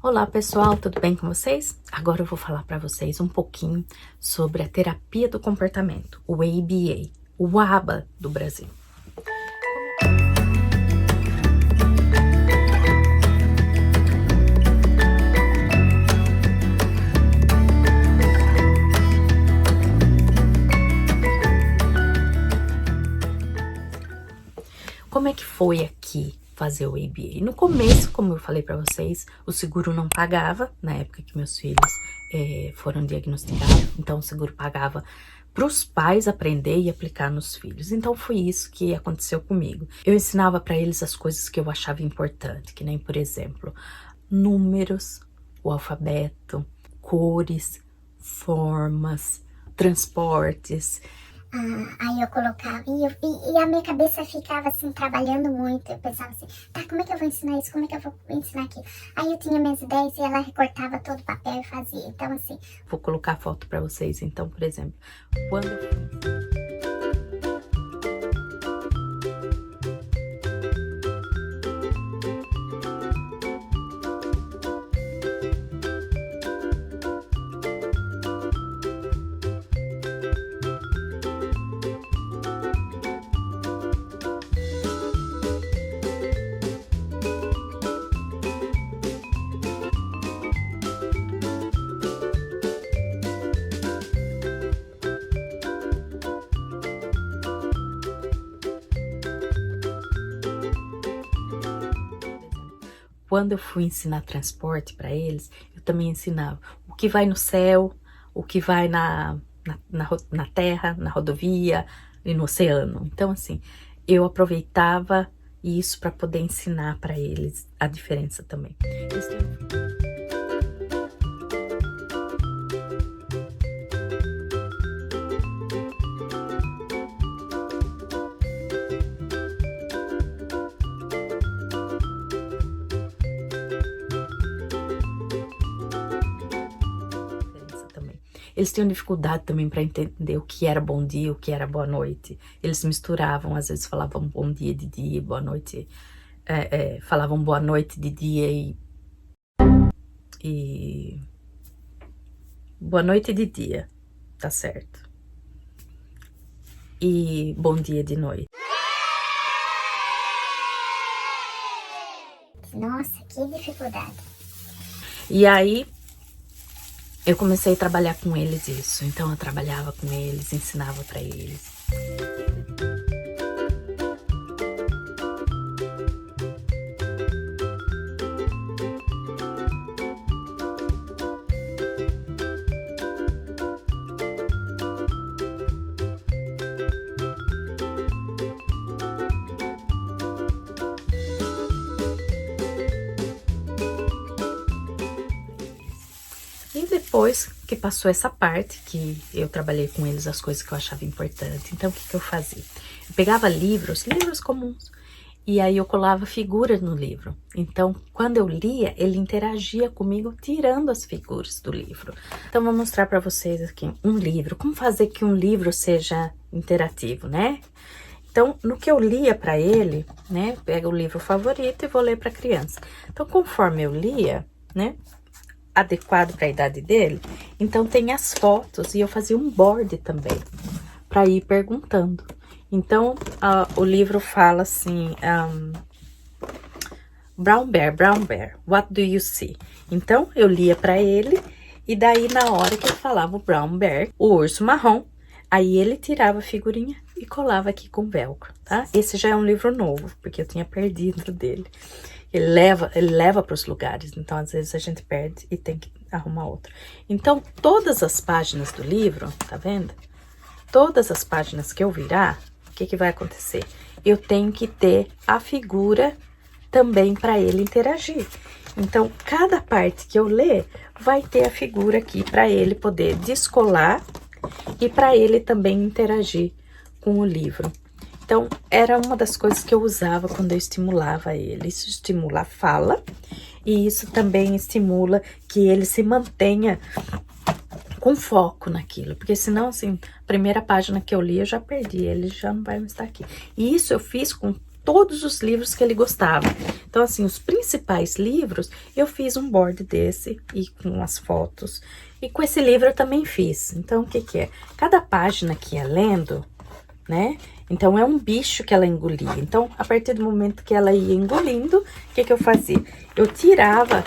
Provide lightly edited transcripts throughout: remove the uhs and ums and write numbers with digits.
Olá pessoal, tudo bem com vocês? Agora eu vou falar para vocês um pouquinho sobre a terapia do comportamento, o ABA, o ABA do Brasil. Como é que foi aqui fazer o ABA? No começo, como eu falei para vocês, o seguro não pagava, na época que meus filhos foram diagnosticados, então o seguro pagava para os pais aprender e aplicar nos filhos. Então foi isso que aconteceu comigo. Eu ensinava para eles as coisas que eu achava importante, que nem, por exemplo, números, o alfabeto, cores, formas, transportes. Aí eu colocava, e a minha cabeça ficava assim, trabalhando muito. Eu pensava assim, tá, como é que eu vou ensinar isso? Como é que eu vou ensinar aquilo? Aí eu tinha minhas ideias e ela recortava todo o papel e fazia. Então assim... Vou colocar a foto pra vocês, então, por exemplo, quando Quando eu fui ensinar transporte para eles, eu também ensinava o que vai no céu, o que vai na terra, na rodovia e no oceano. Então, assim, eu aproveitava isso para poder ensinar para eles a diferença também. Eles tinham dificuldade também para entender o que era bom dia, o que era boa noite. Eles misturavam, às vezes falavam bom dia de dia, boa noite, falavam boa noite de dia e boa noite de dia, tá certo? E bom dia de noite. Nossa, que dificuldade. E aí eu comecei a trabalhar com eles isso. Então eu trabalhava com eles, ensinava para eles. E depois que passou essa parte, que eu trabalhei com eles as coisas que eu achava importante, então o que eu fazia? Eu pegava livros comuns, e aí eu colava figuras no livro. Então, quando eu lia, ele interagia comigo tirando as figuras do livro. Então, vou mostrar para vocês aqui um livro, como fazer que um livro seja interativo, né? Então, no que eu lia para ele, né, pego o livro favorito e vou ler para criança. Então, conforme eu lia, né, adequado para a idade dele, então tem as fotos e eu fazia um board também para ir perguntando. Então o livro fala assim, Brown Bear, what do you see? Então eu lia para ele e daí na hora que eu falava o Brown Bear, o urso marrom, aí ele tirava a figurinha e colava aqui com velcro, tá? Esse já é um livro novo, porque eu tinha perdido dele. Ele leva para os lugares, então às vezes a gente perde e tem que arrumar outro. Então, todas as páginas do livro, tá vendo? Todas as páginas que eu virar, o que vai acontecer? Eu tenho que ter a figura também para ele interagir. Então, cada parte que eu ler, vai ter a figura aqui para ele poder descolar e para ele também interagir com o livro. Então, era uma das coisas que eu usava quando eu estimulava ele. Isso estimula a fala e isso também estimula que ele se mantenha com foco naquilo. Porque senão, assim, a primeira página que eu li, eu já perdi, ele já não vai mais estar aqui. E isso eu fiz com todos os livros que ele gostava. Então, assim, os principais livros, eu fiz um board desse e com as fotos. E com esse livro eu também fiz. Então, o que que é? Cada página que ia lendo, né? Então, é um bicho que ela engolia. Então, a partir do momento que ela ia engolindo, o que que eu fazia? Eu tirava,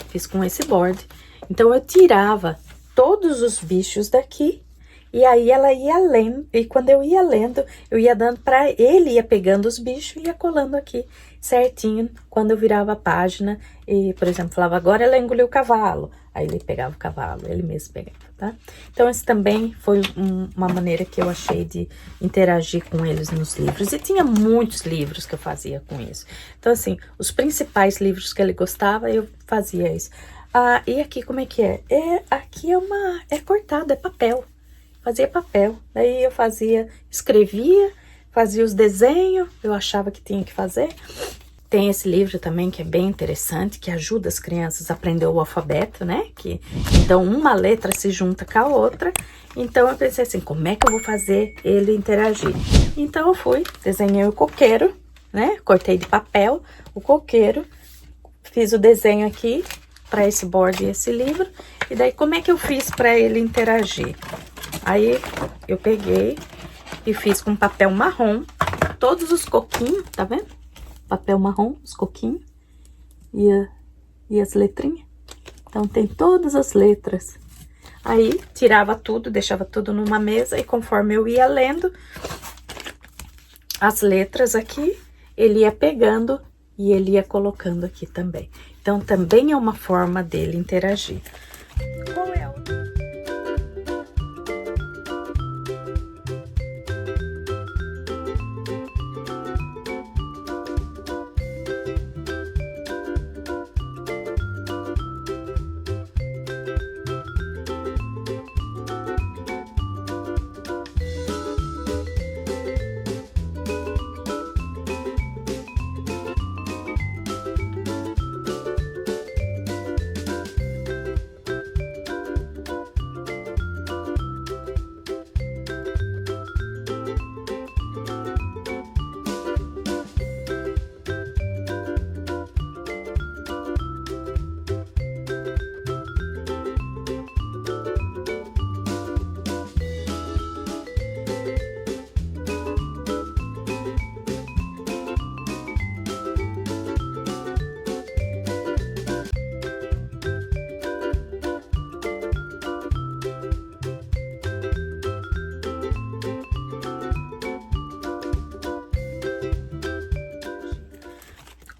fiz com esse board. Então, eu tirava todos os bichos daqui. E aí ela ia lendo, e quando eu ia lendo, eu ia dando pra ele, ia pegando os bichos e ia colando aqui certinho. Quando eu virava a página e, por exemplo, falava, agora ela engoliu o cavalo. Aí ele pegava o cavalo, ele mesmo pegava, tá? Então, esse também foi uma maneira que eu achei de interagir com eles nos livros. E tinha muitos livros que eu fazia com isso. Então, assim, os principais livros que ele gostava, eu fazia isso. Ah, e aqui, como é que é? Aqui é cortado, é papel. Fazia papel, daí eu escrevia, fazia os desenhos, eu achava que tinha que fazer. Tem esse livro também que é bem interessante, que ajuda as crianças a aprender o alfabeto, né? Então, uma letra se junta com a outra. Então, eu pensei assim, como é que eu vou fazer ele interagir? Então, eu fui, desenhei o coqueiro, né? Cortei de papel o coqueiro, fiz o desenho aqui para esse board e esse livro. E daí, como é que eu fiz para ele interagir? Aí, eu peguei e fiz com papel marrom todos os coquinhos, tá vendo? Papel marrom, os coquinhos e as letrinhas. Então, tem todas as letras. Aí, tirava tudo, deixava tudo numa mesa e conforme eu ia lendo as letras aqui, ele ia pegando e ele ia colocando aqui também. Então, também é uma forma dele interagir. Qual é o...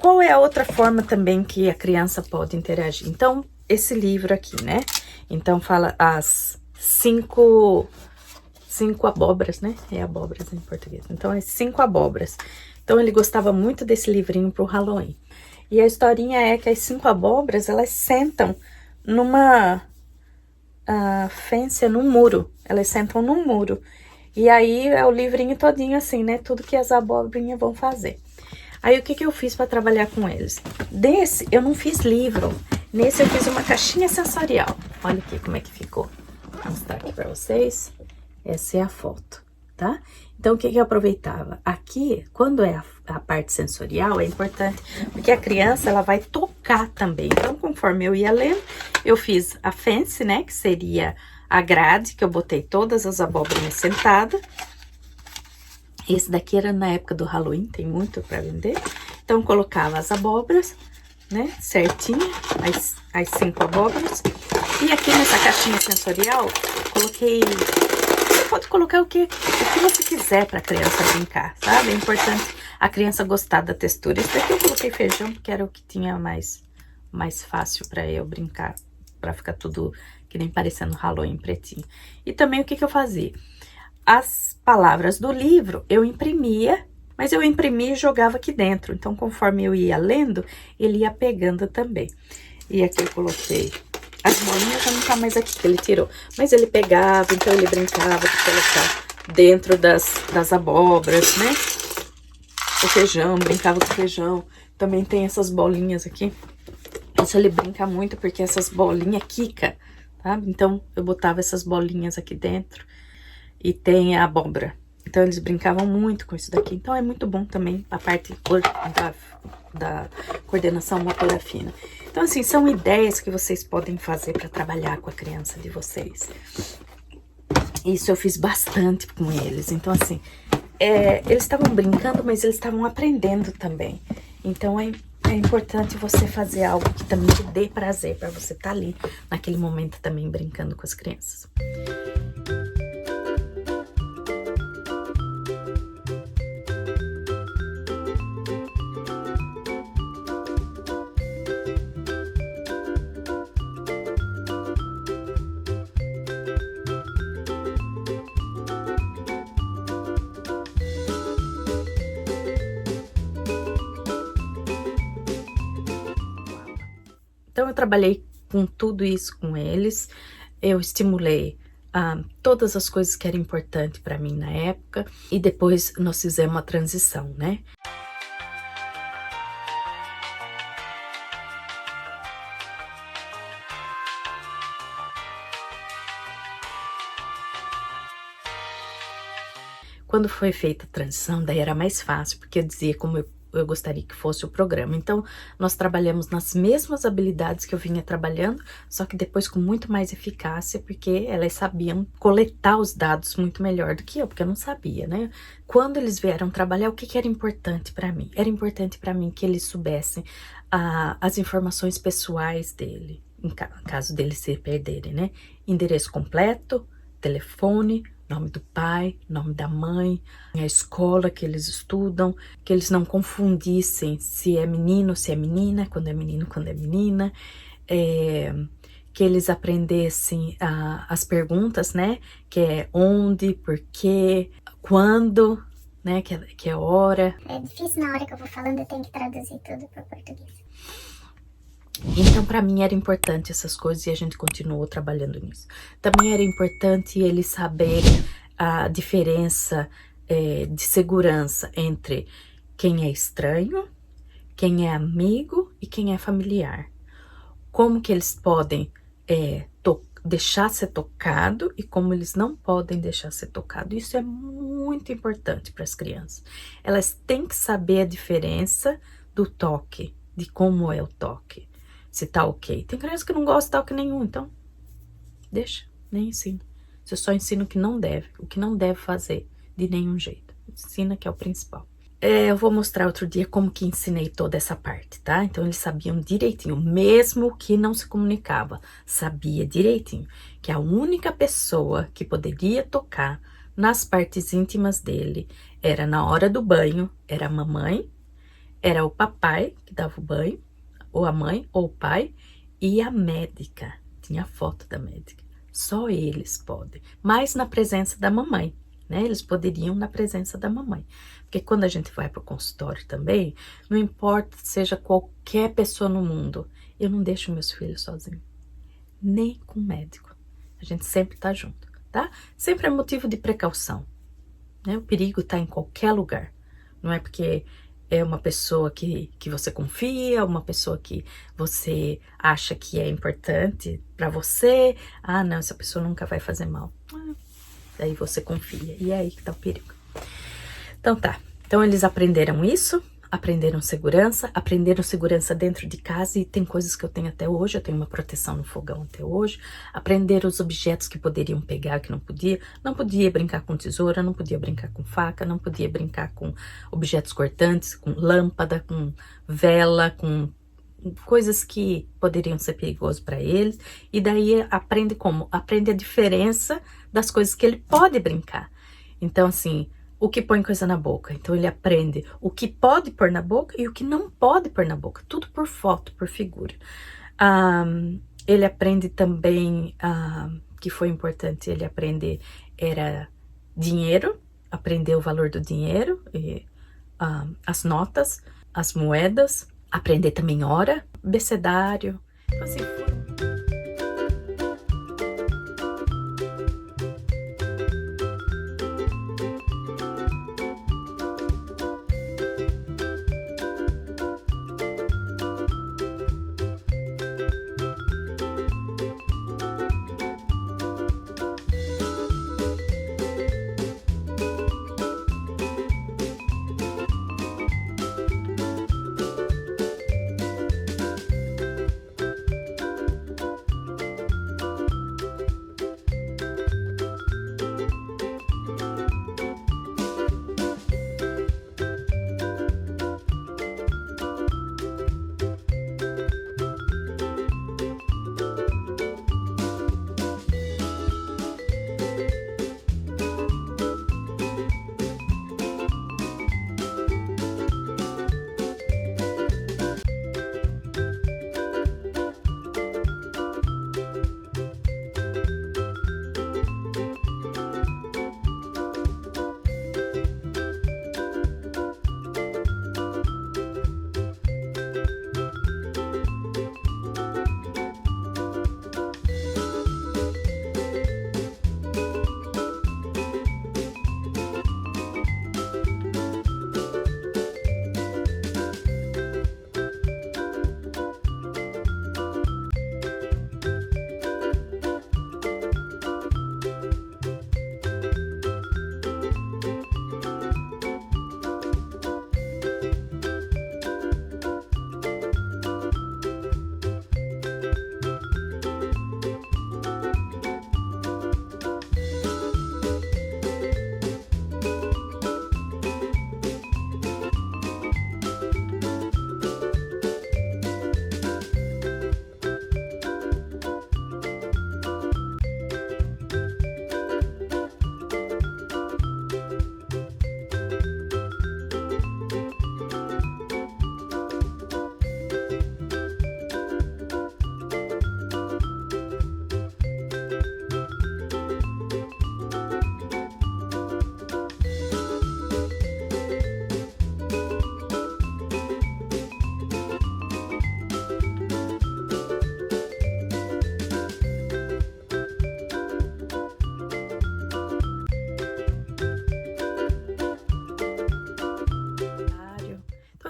Qual é a outra forma também que a criança pode interagir? Então, esse livro aqui, né? Então, fala as cinco abóboras, né? É abóboras em português. Então, é 5 abóboras. Então, ele gostava muito desse livrinho pro Halloween. E a historinha é que as 5 abóboras, elas sentam numa fence, num muro. Elas sentam num muro. E aí, é o livrinho todinho assim, né? Tudo que as abobrinhas vão fazer. Aí, o que que eu fiz para trabalhar com eles? Desse, eu não fiz livro. Nesse, eu fiz uma caixinha sensorial. Olha aqui como é que ficou. Vou mostrar aqui para vocês. Essa é a foto, tá? Então, o que que eu aproveitava? Aqui, quando é a parte sensorial, é importante, porque a criança, ela vai tocar também. Então, conforme eu ia lendo, eu fiz a fence, né? Que seria a grade, que eu botei todas as abóborinhas sentadas. Esse daqui era na época do Halloween, tem muito para vender. Então, colocava as abóboras, né, certinho, as 5 abóboras. E aqui nessa caixinha sensorial, coloquei... Você pode colocar o que você quiser para a criança brincar, sabe? É importante a criança gostar da textura. Esse daqui eu coloquei feijão, porque era o que tinha mais fácil para eu brincar, para ficar tudo que nem parecendo Halloween pretinho. E também o que eu fazia? As palavras do livro eu imprimia, mas eu imprimia e jogava aqui dentro. Então, conforme eu ia lendo, ele ia pegando também. E aqui eu coloquei as bolinhas, já não tá mais aqui, que ele tirou. Mas ele pegava, então ele brincava de colocar dentro das abóboras, né? O feijão, brincava com o feijão. Também tem essas bolinhas aqui. Isso ele brinca muito, porque essas bolinhas quica, tá? Então, eu botava essas bolinhas aqui dentro. E tem a abóbora. Então, eles brincavam muito com isso daqui. Então, é muito bom também a parte da coordenação motora fina. Então, assim, são ideias que vocês podem fazer para trabalhar com a criança de vocês. Isso eu fiz bastante com eles. Então, assim, eles estavam brincando, mas eles estavam aprendendo também. Então, é importante você fazer algo que também te dê prazer, para você estar ali naquele momento também brincando com as crianças. Então, eu trabalhei com tudo isso com eles, eu estimulei todas as coisas que eram importantes para mim na época, e depois nós fizemos a transição, né? Quando foi feita a transição, daí era mais fácil, porque eu dizia como eu gostaria que fosse o programa. Então, nós trabalhamos nas mesmas habilidades que eu vinha trabalhando, só que depois com muito mais eficácia, porque elas sabiam coletar os dados muito melhor do que eu, porque eu não sabia, né? Quando eles vieram trabalhar, o que era importante para mim? Era importante para mim que eles soubessem as informações pessoais dele, em caso deles se perderem, né? Endereço completo, telefone, nome do pai, nome da mãe, a escola que eles estudam, que eles não confundissem se é menino, se é menina, quando é menino, quando é menina, que eles aprendessem as perguntas, né, que é onde, por quê, quando, né, que é hora. É difícil na hora que eu vou falando, eu tenho que traduzir tudo para o português. Então, para mim, era importante essas coisas e a gente continuou trabalhando nisso. Também era importante eles saberem a diferença de segurança entre quem é estranho, quem é amigo e quem é familiar. Como que eles podem deixar ser tocado e como eles não podem deixar ser tocado. Isso é muito importante para as crianças. Elas têm que saber a diferença do toque, de como é o toque. Se tá ok. Tem criança que não gosta de toque nenhum, então deixa, nem ensina. Você só ensina o que não deve fazer de nenhum jeito. Ensina que é o principal. Eu vou mostrar outro dia como que ensinei toda essa parte, tá? Então, eles sabiam direitinho, mesmo que não se comunicava, sabia direitinho que a única pessoa que poderia tocar nas partes íntimas dele era na hora do banho, era a mamãe, era o papai que dava o banho, ou a mãe, ou o pai, e a médica. Tinha foto da médica. Só eles podem. Mas na presença da mamãe, né? Eles poderiam na presença da mamãe. Porque quando a gente vai para o consultório também, não importa seja qualquer pessoa no mundo, eu não deixo meus filhos sozinhos. Nem com o médico. A gente sempre tá junto, tá? Sempre é motivo de precaução, né? O perigo tá em qualquer lugar. Não é porque é uma pessoa que você confia, uma pessoa que você acha que é importante para você. Ah, não, essa pessoa nunca vai fazer mal. Daí você confia. E é aí que tá o perigo. Então tá. Então eles aprenderam isso, aprenderam segurança dentro de casa, e tem coisas que eu tenho até hoje, eu tenho uma proteção no fogão até hoje. Aprenderam os objetos que poderiam pegar, que não podia brincar com tesoura, não podia brincar com faca, não podia brincar com objetos cortantes, com lâmpada, com vela, com coisas que poderiam ser perigosas para eles. E daí aprende como? Aprende a diferença das coisas que ele pode brincar. Então, assim, o que põe coisa na boca. Então, ele aprende o que pode pôr na boca e o que não pode pôr na boca. Tudo por foto, por figura. Ele aprende também, que foi importante, ele aprender, era dinheiro, aprender o valor do dinheiro, e, as notas, as moedas, aprender também hora, abecedário. Então, assim,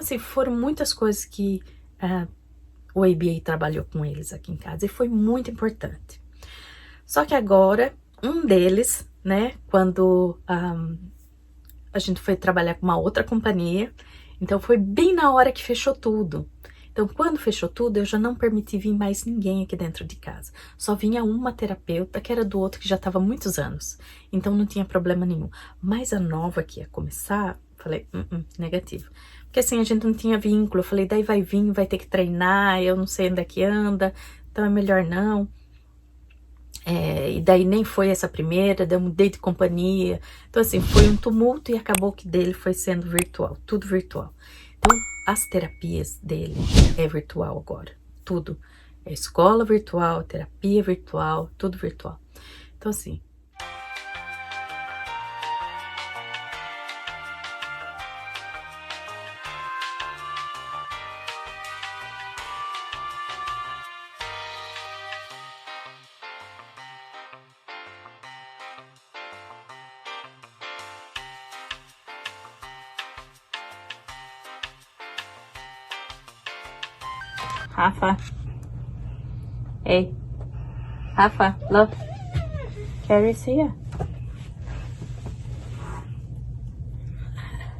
assim, foram muitas coisas que o ABA trabalhou com eles aqui em casa e foi muito importante. Só que agora, um deles, né, quando a gente foi trabalhar com uma outra companhia, então foi bem na hora que fechou tudo. Então, quando fechou tudo, eu já não permiti vir mais ninguém aqui dentro de casa. Só vinha uma terapeuta, que era do outro, que já estava há muitos anos. Então, não tinha problema nenhum. Mas a nova que ia começar, falei, negativo. Porque assim, a gente não tinha vínculo. Eu falei, daí vai vir, vai ter que treinar, eu não sei onde é que anda, então é melhor não. E daí nem foi essa primeira, daí eu mudei de companhia. Então assim, foi um tumulto e acabou que dele foi sendo virtual, tudo virtual. Então, as terapias dele é virtual agora, tudo. É escola virtual, terapia virtual, tudo virtual. Então assim... Rafa. Hey. Rafa, look. Carrie's here.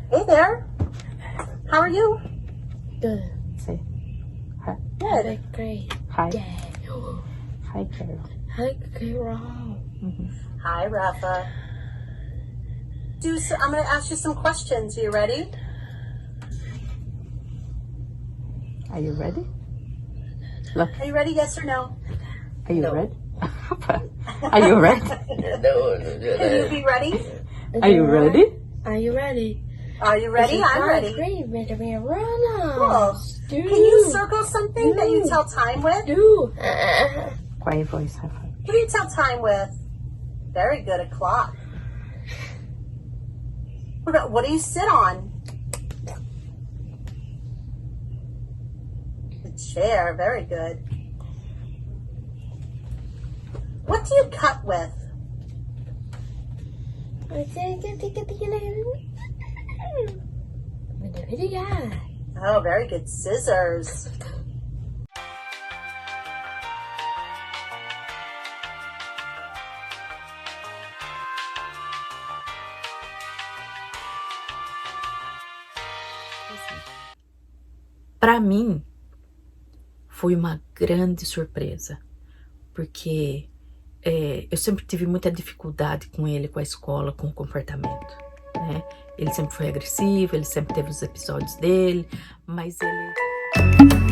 Hey there. How are you? Good. Say hi. Good. Great. Hi. Day. Hi, Carol. Hi, Carol. Hi, Rafa. I'm going to ask you some questions. Are you ready? Are you ready? Look, Are you ready? Yes or no? are you No. ready? Are you ready? Can you be ready? Are you ready? Are you ready? Are you ready? I'm ready. Great. Ready, run Cool. Can you circle something that you tell time with? Do. Quiet voice, high five. What do you tell time with? Very good. A clock. What do you sit on? The chair. Very good. What do you cut with? Oh, very good. Scissors. Para mim, foi uma grande surpresa, porque eu sempre tive muita dificuldade com ele, com a escola, com o comportamento, né? Ele sempre foi agressivo, ele sempre teve os episódios dele, mas ele...